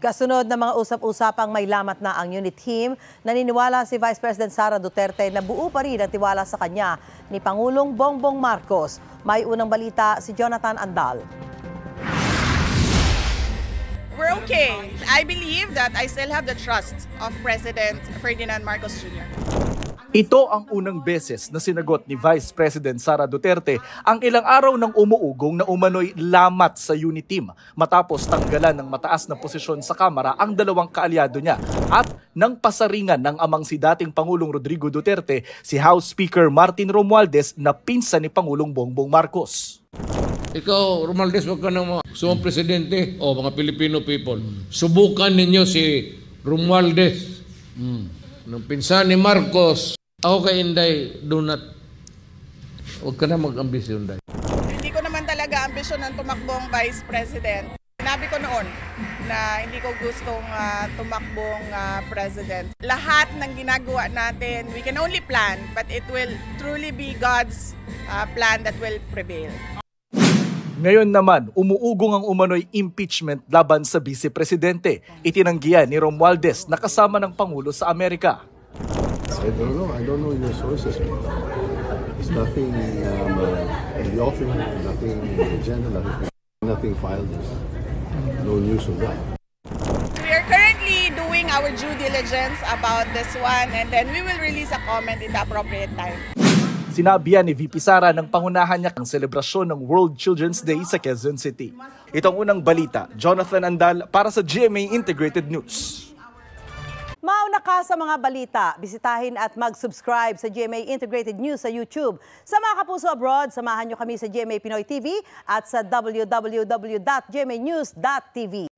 Kasunod ng mga usap-usapang may lamat na ang unit team, naniniwala si Vice President Sara Duterte na buo pa rin ang tiwala sa kanya ni Pangulong Bongbong Marcos. May unang balita si Jonathan Andal. We're okay. I believe that I still have the trust of President Ferdinand Marcos Jr. Ito ang unang beses na sinagot ni Vice President Sara Duterte ang ilang araw ng umuugong na umano'y lamat sa unit team matapos tanggalan ng mataas na posisyon sa Kamara ang dalawang kaalyado niya at nang pasaringan ng amang si dating Pangulong Rodrigo Duterte, si House Speaker Martin Romualdez na pinsan ni Pangulong Bongbong Marcos. Ikaw, Romualdez, wag ka nang mga presidente o mga Filipino people. Subukan ninyo si Romualdez, ng pinsan ni Marcos. Ako kay Inday, huwag ka na mag-ambisyon, Inday. Hindi ko naman talaga ambisyon ng tumakbong Vice President. Sinabi ko noon na hindi ko gustong tumakbong President. Lahat ng ginagawa natin, we can only plan, but it will truly be God's plan that will prevail. Ngayon naman, umuugong ang umano'y impeachment laban sa Vice Presidente. Itinanggihan ni Romualdez na kasama ng Pangulo sa Amerika. I don't know your sources. There's nothing in the offing, nothing in the agenda, nothing filed. No news of that. We are currently doing our due diligence about this one, and then we will release a comment in the appropriate time. Sinabi ni VP Sara ng pangunahan niya ang selebrasyon ng World Children's Day sa Quezon City. Itong unang balita, Jonathan Andal para sa GMA Integrated News. Mauna ka sa mga balita, bisitahin at mag-subscribe sa GMA Integrated News sa YouTube. Sa mga kapuso abroad, samahan nyo kami sa GMA Pinoy TV at sa www.gmanews.tv.